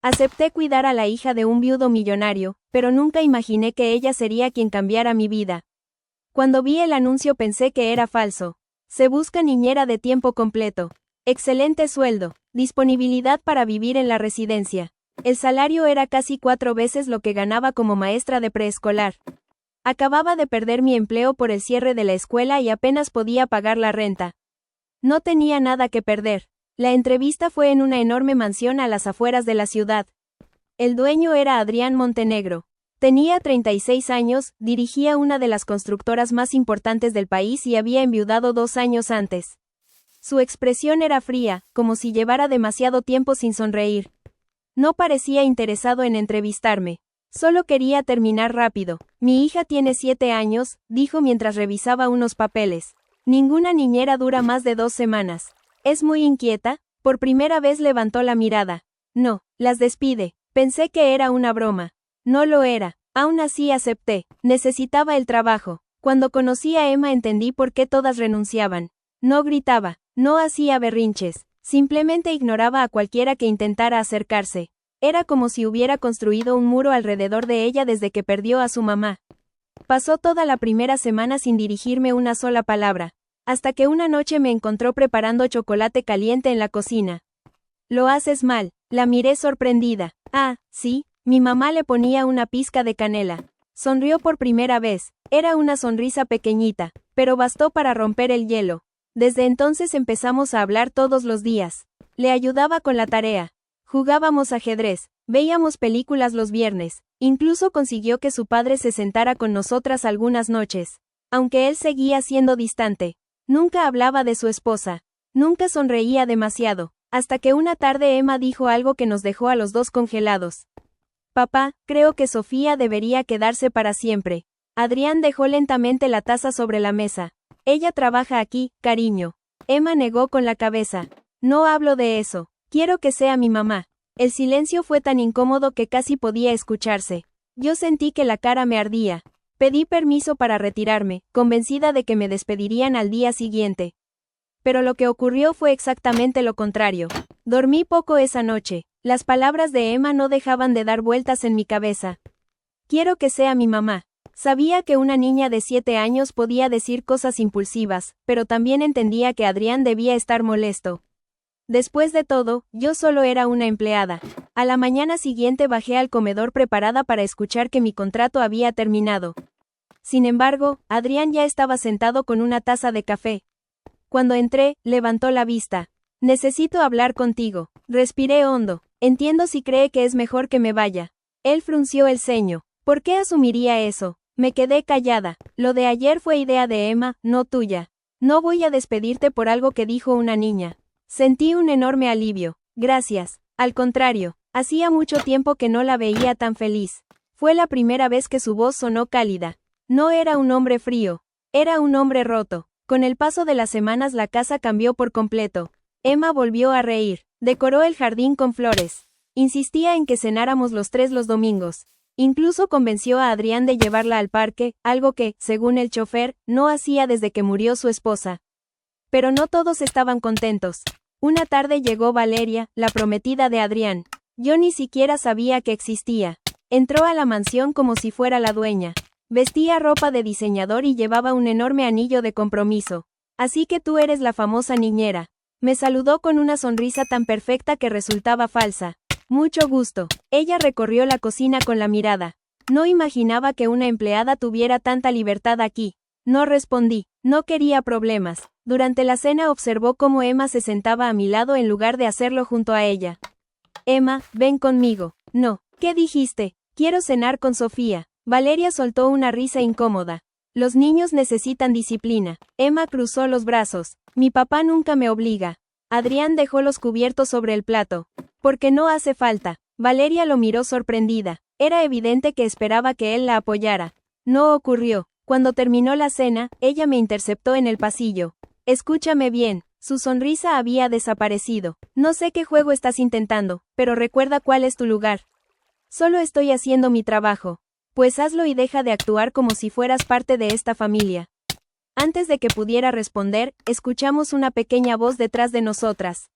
Acepté cuidar a la hija de un viudo millonario, pero nunca imaginé que ella sería quien cambiara mi vida. Cuando vi el anuncio pensé que era falso. Se busca niñera de tiempo completo. Excelente sueldo. Disponibilidad para vivir en la residencia. El salario era casi 4 veces lo que ganaba como maestra de preescolar. Acababa de perder mi empleo por el cierre de la escuela y apenas podía pagar la renta. No tenía nada que perder. La entrevista fue en una enorme mansión a las afueras de la ciudad. El dueño era Adrián Montenegro. Tenía 36 años, dirigía una de las constructoras más importantes del país y había enviudado 2 años antes. Su expresión era fría, como si llevara demasiado tiempo sin sonreír. No parecía interesado en entrevistarme. Solo quería terminar rápido. Mi hija tiene 7 años, dijo mientras revisaba unos papeles. Ninguna niñera dura más de 2 semanas. ¿Es muy inquieta? Por primera vez levantó la mirada. No, las despide. Pensé que era una broma. No lo era. Aún así acepté. Necesitaba el trabajo. Cuando conocí a Emma entendí por qué todas renunciaban. No gritaba, no hacía berrinches, simplemente ignoraba a cualquiera que intentara acercarse. Era como si hubiera construido un muro alrededor de ella desde que perdió a su mamá. Pasó toda la primera semana sin dirigirme una sola palabra, hasta que una noche me encontró preparando chocolate caliente en la cocina. Lo haces mal, la miré sorprendida. Ah, sí, mi mamá le ponía una pizca de canela. Sonrió por primera vez, era una sonrisa pequeñita, pero bastó para romper el hielo. Desde entonces empezamos a hablar todos los días. Le ayudaba con la tarea. Jugábamos ajedrez, veíamos películas los viernes, incluso consiguió que su padre se sentara con nosotras algunas noches. Aunque él seguía siendo distante. Nunca hablaba de su esposa. Nunca sonreía demasiado, hasta que una tarde Emma dijo algo que nos dejó a los dos congelados. Papá, creo que Sofía debería quedarse para siempre. Adrián dejó lentamente la taza sobre la mesa. Ella trabaja aquí, cariño. Emma negó con la cabeza. No hablo de eso. Quiero que sea mi mamá. El silencio fue tan incómodo que casi podía escucharse. Yo sentí que la cara me ardía. Pedí permiso para retirarme, convencida de que me despedirían al día siguiente. Pero lo que ocurrió fue exactamente lo contrario. Dormí poco esa noche. Las palabras de Emma no dejaban de dar vueltas en mi cabeza. Quiero que sea mi mamá. Sabía que una niña de 7 años podía decir cosas impulsivas, pero también entendía que Adrián debía estar molesto. Después de todo, yo solo era una empleada. A la mañana siguiente bajé al comedor preparada para escuchar que mi contrato había terminado. Sin embargo, Adrián ya estaba sentado con una taza de café. Cuando entré, levantó la vista. Necesito hablar contigo. Respiré hondo. Entiendo si cree que es mejor que me vaya. Él frunció el ceño. ¿Por qué asumiría eso? Me quedé callada. Lo de ayer fue idea de Emma, no tuya. No voy a despedirte por algo que dijo una niña. Sentí un enorme alivio. Gracias. Al contrario, hacía mucho tiempo que no la veía tan feliz. Fue la primera vez que su voz sonó cálida. No era un hombre frío. Era un hombre roto. Con el paso de las semanas la casa cambió por completo. Emma volvió a reír. Decoró el jardín con flores. Insistía en que cenáramos los 3 los domingos. Incluso convenció a Adrián de llevarla al parque, algo que, según el chofer, no hacía desde que murió su esposa. Pero no todos estaban contentos. Una tarde llegó Valeria, la prometida de Adrián. Yo ni siquiera sabía que existía. Entró a la mansión como si fuera la dueña. Vestía ropa de diseñador y llevaba un enorme anillo de compromiso. Así que tú eres la famosa niñera. Me saludó con una sonrisa tan perfecta que resultaba falsa. Mucho gusto. Ella recorrió la cocina con la mirada. No imaginaba que una empleada tuviera tanta libertad aquí. No respondí. No quería problemas. Durante la cena observó cómo Emma se sentaba a mi lado en lugar de hacerlo junto a ella. Emma, ven conmigo. No. ¿Qué dijiste? Quiero cenar con Sofía. Valeria soltó una risa incómoda. Los niños necesitan disciplina. Emma cruzó los brazos. Mi papá nunca me obliga. Adrián dejó los cubiertos sobre el plato. Porque no hace falta. Valeria lo miró sorprendida. Era evidente que esperaba que él la apoyara. No ocurrió. Cuando terminó la cena, ella me interceptó en el pasillo. Escúchame bien. Su sonrisa había desaparecido. No sé qué juego estás intentando, pero recuerda cuál es tu lugar. Solo estoy haciendo mi trabajo. Pues hazlo y deja de actuar como si fueras parte de esta familia. Antes de que pudiera responder, escuchamos una pequeña voz detrás de nosotras.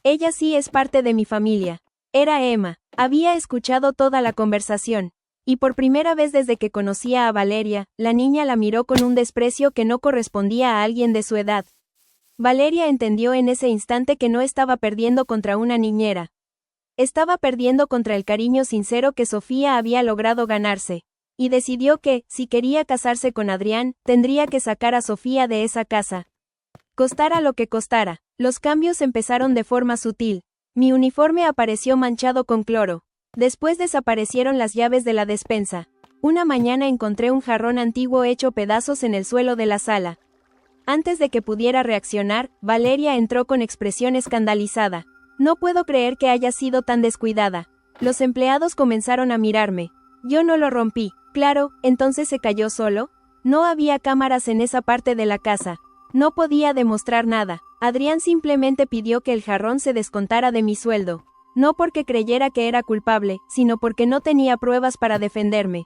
Ella sí es parte de mi familia. Era Emma. Había escuchado toda la conversación. Y por primera vez desde que conocía a Valeria, la niña la miró con un desprecio que no correspondía a alguien de su edad. Valeria entendió en ese instante que no estaba perdiendo contra una niñera. Estaba perdiendo contra el cariño sincero que Sofía había logrado ganarse. Y decidió que, si quería casarse con Adrián, tendría que sacar a Sofía de esa casa. Costara lo que costara. Los cambios empezaron de forma sutil. Mi uniforme apareció manchado con cloro. Después desaparecieron las llaves de la despensa. Una mañana encontré un jarrón antiguo hecho pedazos en el suelo de la sala. Antes de que pudiera reaccionar, Valeria entró con expresión escandalizada. No puedo creer que haya sido tan descuidada. Los empleados comenzaron a mirarme. Yo no lo rompí. Claro, entonces se cayó solo. No había cámaras en esa parte de la casa. No podía demostrar nada. Adrián simplemente pidió que el jarrón se descontara de mi sueldo. No porque creyera que era culpable, sino porque no tenía pruebas para defenderme.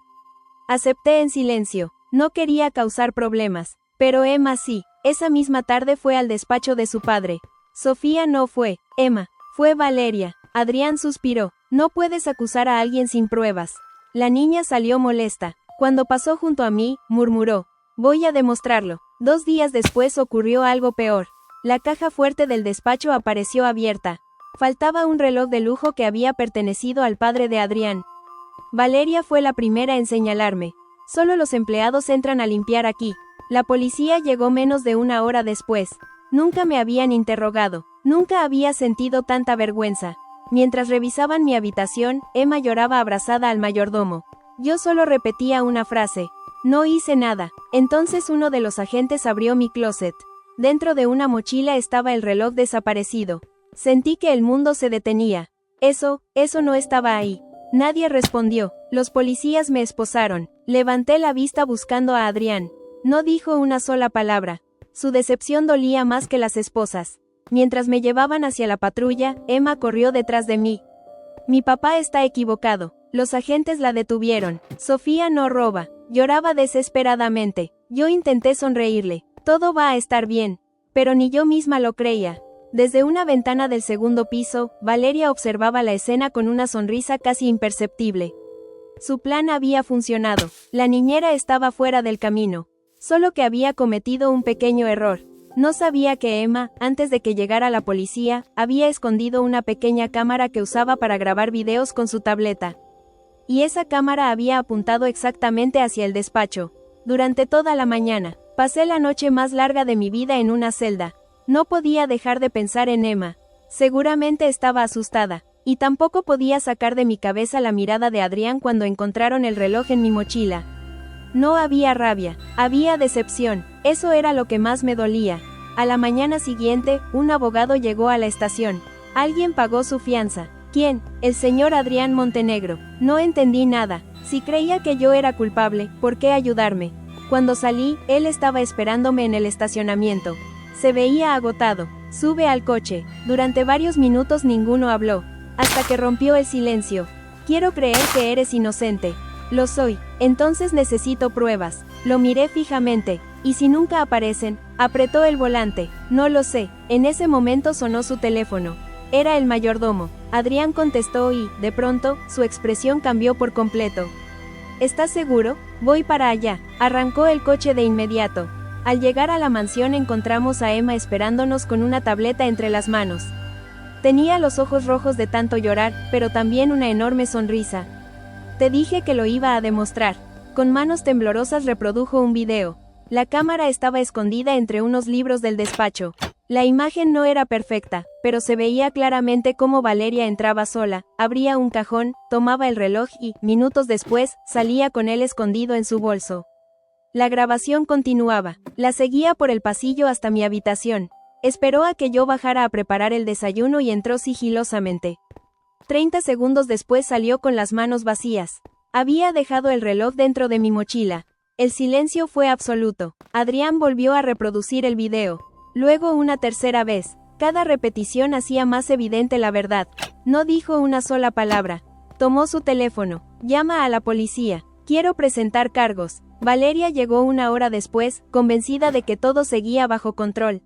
Acepté en silencio. No quería causar problemas. Pero Emma sí. Esa misma tarde fue al despacho de su padre. Sofía no fue, Emma. Fue Valeria. Adrián suspiró. No puedes acusar a alguien sin pruebas. La niña salió molesta. Cuando pasó junto a mí, murmuró. Voy a demostrarlo. 2 días después ocurrió algo peor. La caja fuerte del despacho apareció abierta. Faltaba un reloj de lujo que había pertenecido al padre de Adrián. Valeria fue la primera en señalarme. Solo los empleados entran a limpiar aquí. La policía llegó menos de 1 hora después. Nunca me habían interrogado. Nunca había sentido tanta vergüenza. Mientras revisaban mi habitación, Emma lloraba abrazada al mayordomo. Yo solo repetía una frase. No hice nada. Entonces uno de los agentes abrió mi closet. Dentro de una mochila estaba el reloj desaparecido. Sentí que el mundo se detenía. Eso no estaba ahí. Nadie respondió. Los policías me esposaron. Levanté la vista buscando a Adrián. No dijo una sola palabra. Su decepción dolía más que las esposas. Mientras me llevaban hacia la patrulla, Emma corrió detrás de mí. Mi papá está equivocado. Los agentes la detuvieron. Sofía no roba. Lloraba desesperadamente. Yo intenté sonreírle. Todo va a estar bien. Pero ni yo misma lo creía. Desde una ventana del segundo piso, Valeria observaba la escena con una sonrisa casi imperceptible. Su plan había funcionado. La niñera estaba fuera del camino. Solo que había cometido un pequeño error. No sabía que Emma, antes de que llegara la policía, había escondido una pequeña cámara que usaba para grabar videos con su tableta. Y esa cámara había apuntado exactamente hacia el despacho. Durante toda la mañana, pasé la noche más larga de mi vida en una celda. No podía dejar de pensar en Emma. Seguramente estaba asustada. Y tampoco podía sacar de mi cabeza la mirada de Adrián cuando encontraron el reloj en mi mochila. No había rabia, había decepción. Eso era lo que más me dolía. A la mañana siguiente, un abogado llegó a la estación. Alguien pagó su fianza. ¿Quién? El señor Adrián Montenegro. No entendí nada. Si creía que yo era culpable, ¿por qué ayudarme? Cuando salí, él estaba esperándome en el estacionamiento. Se veía agotado. Sube al coche. Durante varios minutos ninguno habló. Hasta que rompió el silencio. Quiero creer que eres inocente. Lo soy. Entonces necesito pruebas. Lo miré fijamente. Y si nunca aparecen, apretó el volante. No lo sé. En ese momento sonó su teléfono. Era el mayordomo. Adrián contestó y, de pronto, su expresión cambió por completo. ¿Estás seguro? Voy para allá. Arrancó el coche de inmediato. Al llegar a la mansión encontramos a Emma esperándonos con una tableta entre las manos. Tenía los ojos rojos de tanto llorar, pero también una enorme sonrisa. Te dije que lo iba a demostrar. Con manos temblorosas reprodujo un video. La cámara estaba escondida entre unos libros del despacho. La imagen no era perfecta, pero se veía claramente cómo Valeria entraba sola, abría un cajón, tomaba el reloj y, minutos después, salía con él escondido en su bolso. La grabación continuaba. La seguía por el pasillo hasta mi habitación. Esperó a que yo bajara a preparar el desayuno y entró sigilosamente. 30 segundos después salió con las manos vacías. Había dejado el reloj dentro de mi mochila. El silencio fue absoluto. Adrián volvió a reproducir el video. Luego una tercera vez. Cada repetición hacía más evidente la verdad. No dijo una sola palabra. Tomó su teléfono. Llama a la policía. Quiero presentar cargos. Valeria llegó 1 hora después, convencida de que todo seguía bajo control.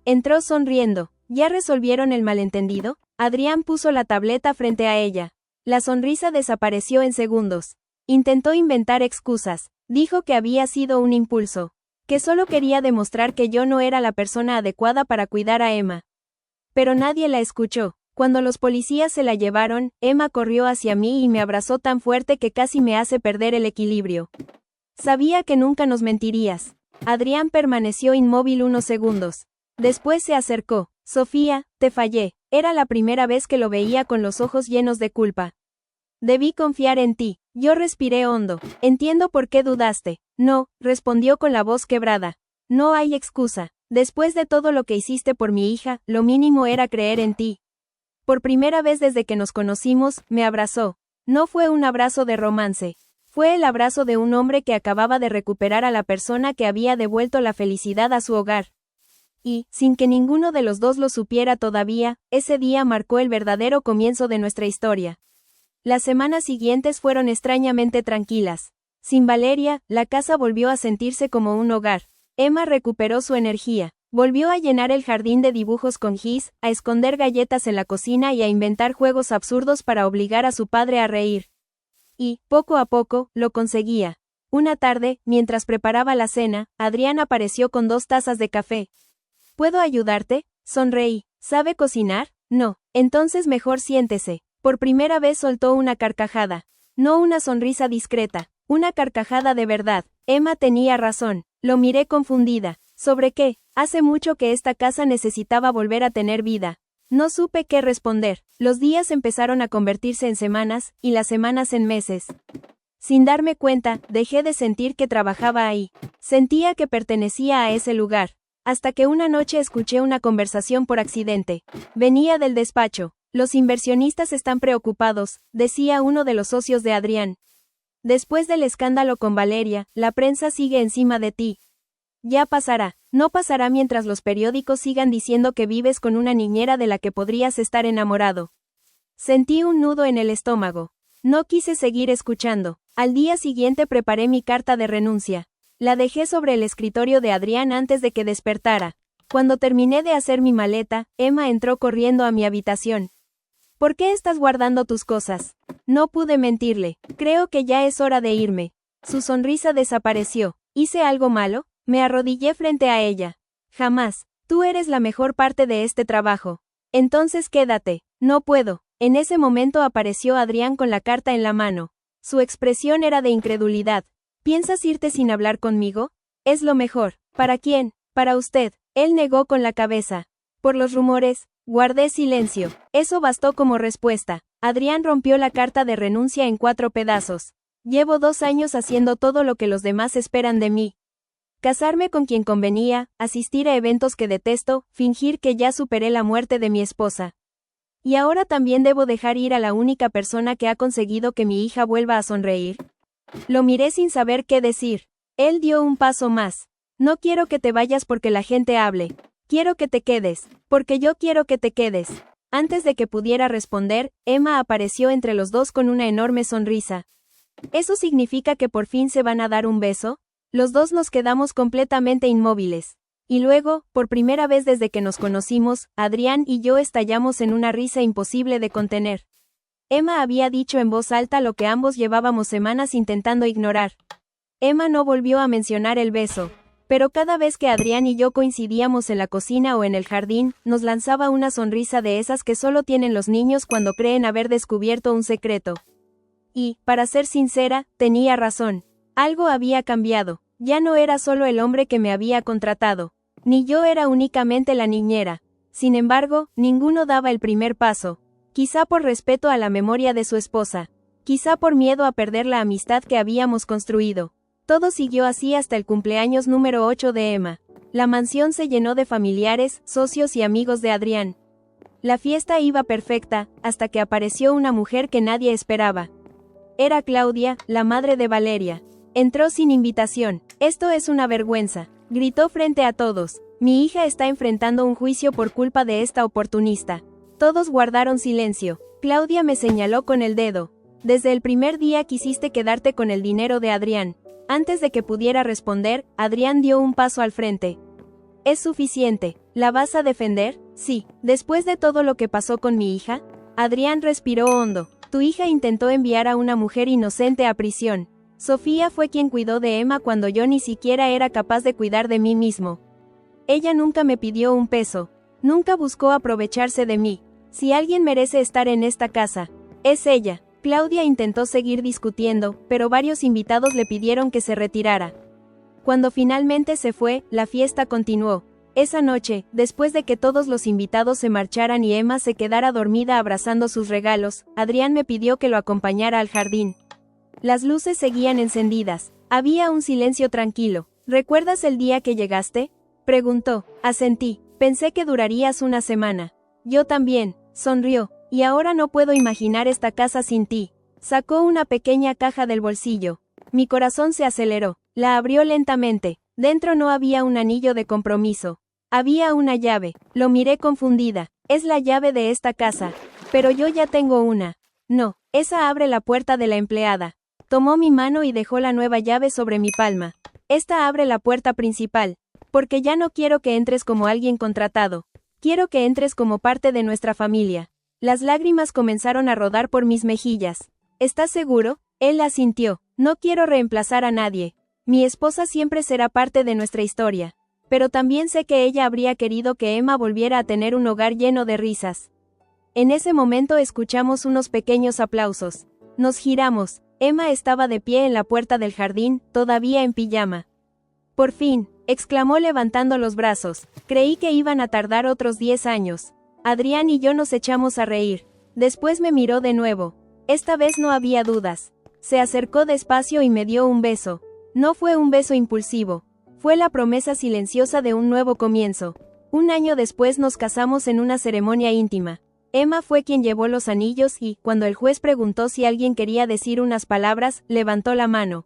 Entró sonriendo. ¿Ya resolvieron el malentendido? Adrián puso la tableta frente a ella. La sonrisa desapareció en segundos. Intentó inventar excusas. Dijo que había sido un impulso. Que solo quería demostrar que yo no era la persona adecuada para cuidar a Emma. Pero nadie la escuchó. Cuando los policías se la llevaron, Emma corrió hacia mí y me abrazó tan fuerte que casi me hace perder el equilibrio. Sabía que nunca nos mentirías. Adrián permaneció inmóvil unos segundos. Después se acercó. Sofía, te fallé. Era la primera vez que lo veía con los ojos llenos de culpa. Debí confiar en ti. Yo respiré hondo. Entiendo por qué dudaste. No, respondió con la voz quebrada. No hay excusa. Después de todo lo que hiciste por mi hija, lo mínimo era creer en ti. Por primera vez desde que nos conocimos, me abrazó. No fue un abrazo de romance. Fue el abrazo de un hombre que acababa de recuperar a la persona que había devuelto la felicidad a su hogar. Y, sin que ninguno de los dos lo supiera todavía, ese día marcó el verdadero comienzo de nuestra historia. Las semanas siguientes fueron extrañamente tranquilas. Sin Valeria, la casa volvió a sentirse como un hogar. Emma recuperó su energía. Volvió a llenar el jardín de dibujos con gis, a esconder galletas en la cocina y a inventar juegos absurdos para obligar a su padre a reír. Y, poco a poco, lo conseguía. Una tarde, mientras preparaba la cena, Adrián apareció con 2 tazas de café. ¿Puedo ayudarte? Sonreí. ¿Sabe cocinar? No. Entonces mejor siéntese. Por primera vez soltó una carcajada. No una sonrisa discreta. Una carcajada de verdad. Emma tenía razón. Lo miré confundida. ¿Sobre qué? Hace mucho que esta casa necesitaba volver a tener vida. No supe qué responder. Los días empezaron a convertirse en semanas, y las semanas en meses. Sin darme cuenta, dejé de sentir que trabajaba ahí. Sentía que pertenecía a ese lugar. Hasta que una noche escuché una conversación por accidente. Venía del despacho. Los inversionistas están preocupados, decía uno de los socios de Adrián. Después del escándalo con Valeria, la prensa sigue encima de ti. Ya pasará. No pasará mientras los periódicos sigan diciendo que vives con una niñera de la que podrías estar enamorado. Sentí un nudo en el estómago. No quise seguir escuchando. Al día siguiente preparé mi carta de renuncia. La dejé sobre el escritorio de Adrián antes de que despertara. Cuando terminé de hacer mi maleta, Emma entró corriendo a mi habitación. ¿Por qué estás guardando tus cosas? No pude mentirle. Creo que ya es hora de irme. Su sonrisa desapareció. ¿Hice algo malo? Me arrodillé frente a ella. Jamás. Tú eres la mejor parte de este trabajo. Entonces quédate. No puedo. En ese momento apareció Adrián con la carta en la mano. Su expresión era de incredulidad. ¿Piensas irte sin hablar conmigo? Es lo mejor. ¿Para quién? Para usted. Él negó con la cabeza. Por los rumores, guardé silencio. Eso bastó como respuesta. Adrián rompió la carta de renuncia en 4 pedazos. Llevo 2 años haciendo todo lo que los demás esperan de mí. Casarme con quien convenía, asistir a eventos que detesto, fingir que ya superé la muerte de mi esposa. ¿Y ahora también debo dejar ir a la única persona que ha conseguido que mi hija vuelva a sonreír? Lo miré sin saber qué decir. Él dio un paso más. No quiero que te vayas porque la gente hable. Quiero que te quedes, porque yo quiero que te quedes. Antes de que pudiera responder, Emma apareció entre los dos con una enorme sonrisa. ¿Eso significa que por fin se van a dar un beso? Los dos nos quedamos completamente inmóviles. Y luego, por primera vez desde que nos conocimos, Adrián y yo estallamos en una risa imposible de contener. Emma había dicho en voz alta lo que ambos llevábamos semanas intentando ignorar. Emma no volvió a mencionar el beso. Pero cada vez que Adrián y yo coincidíamos en la cocina o en el jardín, nos lanzaba una sonrisa de esas que solo tienen los niños cuando creen haber descubierto un secreto. Y, para ser sincera, tenía razón. Algo había cambiado. Ya no era solo el hombre que me había contratado. Ni yo era únicamente la niñera. Sin embargo, ninguno daba el primer paso. Quizá por respeto a la memoria de su esposa. Quizá por miedo a perder la amistad que habíamos construido. Todo siguió así hasta el cumpleaños número 8 de Emma. La mansión se llenó de familiares, socios y amigos de Adrián. La fiesta iba perfecta, hasta que apareció una mujer que nadie esperaba. Era Claudia, la madre de Valeria. Entró sin invitación. Esto es una vergüenza, gritó frente a todos. Mi hija está enfrentando un juicio por culpa de esta oportunista. Todos guardaron silencio. Claudia me señaló con el dedo. Desde el primer día quisiste quedarte con el dinero de Adrián. Antes de que pudiera responder, Adrián dio un paso al frente. ¿Es suficiente? ¿La vas a defender? Sí, después de todo lo que pasó con mi hija, Adrián respiró hondo. Tu hija intentó enviar a una mujer inocente a prisión. Sofía fue quien cuidó de Emma cuando yo ni siquiera era capaz de cuidar de mí mismo. Ella nunca me pidió un peso. Nunca buscó aprovecharse de mí. Si alguien merece estar en esta casa, es ella. Claudia intentó seguir discutiendo, pero varios invitados le pidieron que se retirara. Cuando finalmente se fue, la fiesta continuó. Esa noche, después de que todos los invitados se marcharan y Emma se quedara dormida abrazando sus regalos, Adrián me pidió que lo acompañara al jardín. Las luces seguían encendidas. Había un silencio tranquilo. ¿Recuerdas el día que llegaste?, preguntó. Asentí. Pensé que durarías una semana. Yo también, sonrió. Y ahora no puedo imaginar esta casa sin ti. Sacó una pequeña caja del bolsillo. Mi corazón se aceleró. La abrió lentamente. Dentro no había un anillo de compromiso. Había una llave. Lo miré confundida. Es la llave de esta casa. Pero yo ya tengo una. No, esa abre la puerta de la empleada. Tomó mi mano y dejó la nueva llave sobre mi palma. Esta abre la puerta principal. Porque ya no quiero que entres como alguien contratado. Quiero que entres como parte de nuestra familia. Las lágrimas comenzaron a rodar por mis mejillas. ¿Estás seguro? Él asintió. No quiero reemplazar a nadie. Mi esposa siempre será parte de nuestra historia. Pero también sé que ella habría querido que Emma volviera a tener un hogar lleno de risas. En ese momento escuchamos unos pequeños aplausos. Nos giramos. Emma estaba de pie en la puerta del jardín, todavía en pijama. Por fin, exclamó levantando los brazos. Creí que iban a tardar otros 10 años. Adrián y yo nos echamos a reír. Después me miró de nuevo. Esta vez no había dudas. Se acercó despacio y me dio un beso. No fue un beso impulsivo. Fue la promesa silenciosa de un nuevo comienzo. Un año después nos casamos en una ceremonia íntima. Emma fue quien llevó los anillos y, cuando el juez preguntó si alguien quería decir unas palabras, levantó la mano.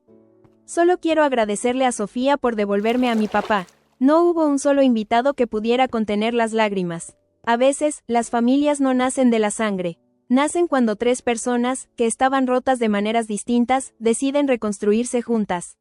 Solo quiero agradecerle a Sofía por devolverme a mi papá. No hubo un solo invitado que pudiera contener las lágrimas. A veces, las familias no nacen de la sangre. Nacen cuando 3 personas, que estaban rotas de maneras distintas, deciden reconstruirse juntas.